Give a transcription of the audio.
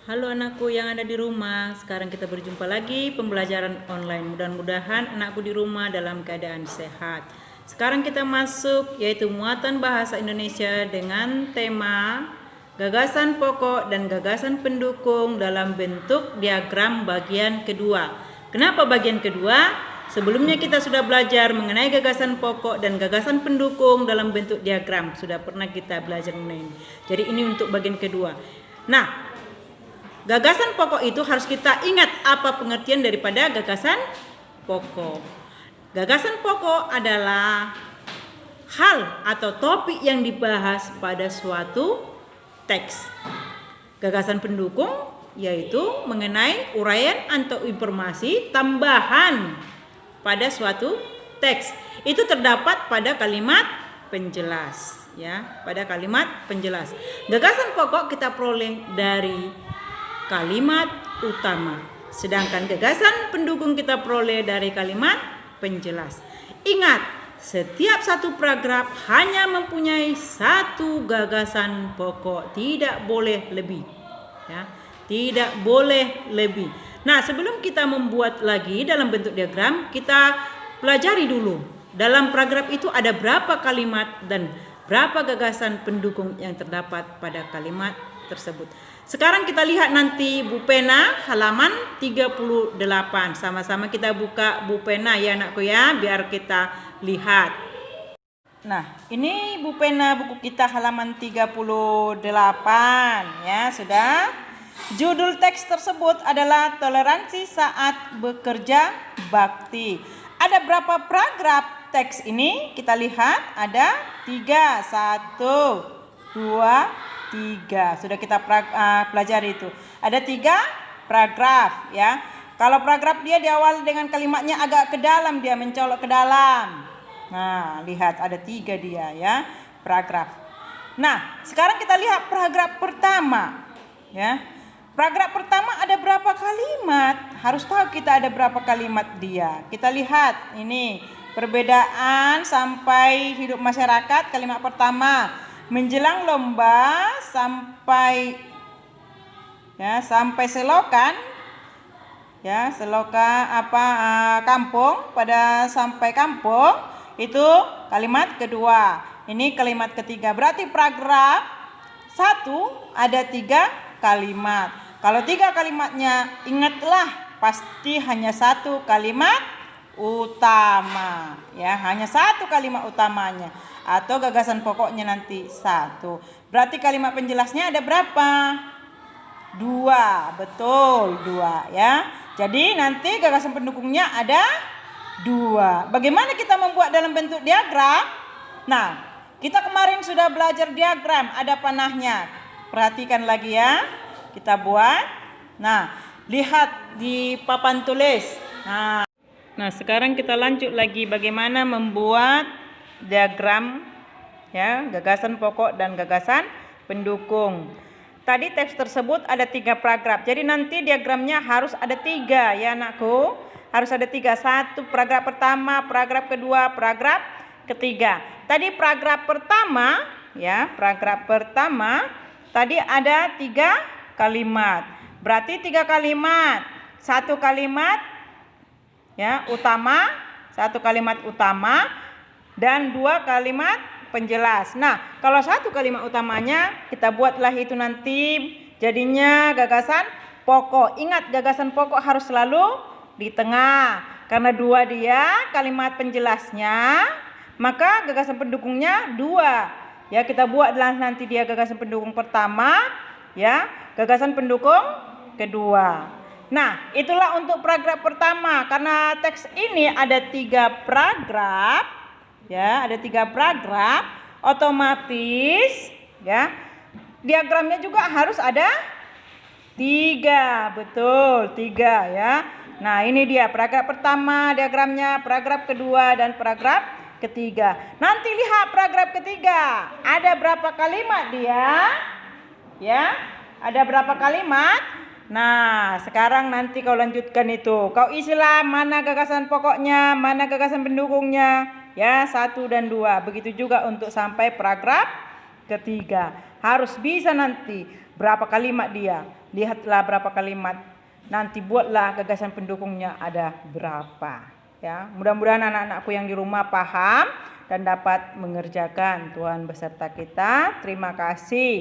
Halo anakku yang ada di rumah, sekarang kita berjumpa lagi pembelajaran online. Mudah-mudahan anakku di rumah dalam keadaan sehat. Sekarang kita masuk yaitu muatan bahasa Indonesia dengan tema gagasan pokok dan gagasan pendukung dalam bentuk diagram bagian kedua. Kenapa bagian kedua? Sebelumnya kita sudah belajar mengenai gagasan pokok dan gagasan pendukung dalam bentuk diagram. Sudah pernah kita belajar mengenai ini. Jadi ini untuk bagian kedua. Nah, gagasan pokok itu harus kita ingat apa pengertian daripada gagasan pokok. Gagasan pokok adalah hal atau topik yang dibahas pada suatu teks. Gagasan pendukung yaitu mengenai uraian atau informasi tambahan pada suatu teks. Itu terdapat pada kalimat penjelas, ya, pada kalimat penjelas. Gagasan pokok kita peroleh dari kalimat utama, sedangkan gagasan pendukung kita peroleh dari kalimat penjelas. Ingat, setiap satu paragraf hanya mempunyai satu gagasan pokok, tidak boleh lebih, ya, tidak boleh lebih. Nah, sebelum kita membuat lagi dalam bentuk diagram, kita pelajari dulu dalam paragraf itu ada berapa kalimat dan berapa gagasan pendukung yang terdapat pada kalimat tersebut. Sekarang kita lihat nanti Bu Pena halaman 38. Sama-sama kita buka Bu Pena ya anakku ya, biar kita lihat. Nah, ini Bu Pena buku kita halaman 38 ya, sudah. Judul teks tersebut adalah toleransi saat bekerja bakti. Ada berapa paragraf teks ini? Kita lihat ada 3, 1, 2, 3. Sudah kita pelajari itu. Ada 3 paragraf ya. Kalau paragraf dia diawali dengan kalimatnya agak ke dalam, dia mencolok ke dalam. Nah, lihat ada 3 dia ya, paragraf. Nah, sekarang kita lihat paragraf pertama ya. Paragraf pertama ada berapa kalimat? Harus tahu kita ada berapa kalimat dia. Kita lihat ini perbedaan sampai hidup masyarakat kalimat pertama. Menjelang lomba sampai selokan ya, selokan kampung, pada sampai kampung itu kalimat kedua. Ini kalimat ketiga. Berarti paragraf 1 ada 3 kalimat. Kalau 3 kalimatnya ingatlah pasti hanya 1 kalimat utama ya, hanya 1 kalimat utamanya. Atau gagasan pokoknya nanti 1. Berarti kalimat penjelasnya ada berapa? 2, betul 2 ya. Jadi nanti gagasan pendukungnya ada 2. Bagaimana kita membuat dalam bentuk diagram? Nah, kita kemarin sudah belajar diagram, ada panahnya. Perhatikan lagi ya. Kita buat. Nah, lihat di papan tulis. Nah, sekarang kita lanjut lagi bagaimana membuat diagram ya, gagasan pokok dan gagasan pendukung. Tadi teks tersebut ada 3 paragraf. Jadi nanti diagramnya harus ada 3 ya anakku. Harus ada 3. 1 paragraf pertama, paragraf kedua, paragraf ketiga. Tadi paragraf pertama ya, paragraf pertama tadi ada 3 kalimat. Berarti 3 kalimat. 1 kalimat ya utama, 1 kalimat utama dan 2 kalimat penjelas. Nah, kalau 1 kalimat utamanya kita buatlah itu nanti jadinya gagasan pokok. Ingat, gagasan pokok harus selalu di tengah. Karena 2 dia kalimat penjelasnya, maka gagasan pendukungnya 2. Ya, kita buatlah nanti dia gagasan pendukung pertama, ya, gagasan pendukung kedua. Nah, itulah untuk paragraf pertama. Karena teks ini ada 3 paragraf, ya, ada 3 paragraf, otomatis, ya, diagramnya juga harus ada 3, betul 3 ya. Nah, ini dia paragraf pertama diagramnya, paragraf kedua dan paragraf ketiga. Nanti lihat paragraf ketiga, ada berapa kalimat dia? Ya, ada berapa kalimat? Nah, sekarang nanti kau lanjutkan itu. Kau isilah mana gagasan pokoknya, mana gagasan pendukungnya. Ya, 1 dan 2. Begitu juga untuk sampai paragraf ketiga. Harus bisa nanti berapa kalimat dia. Lihatlah berapa kalimat. Nanti buatlah gagasan pendukungnya ada berapa. Ya, mudah-mudahan anak-anakku yang di rumah paham dan dapat mengerjakan. Tuhan beserta kita. Terima kasih.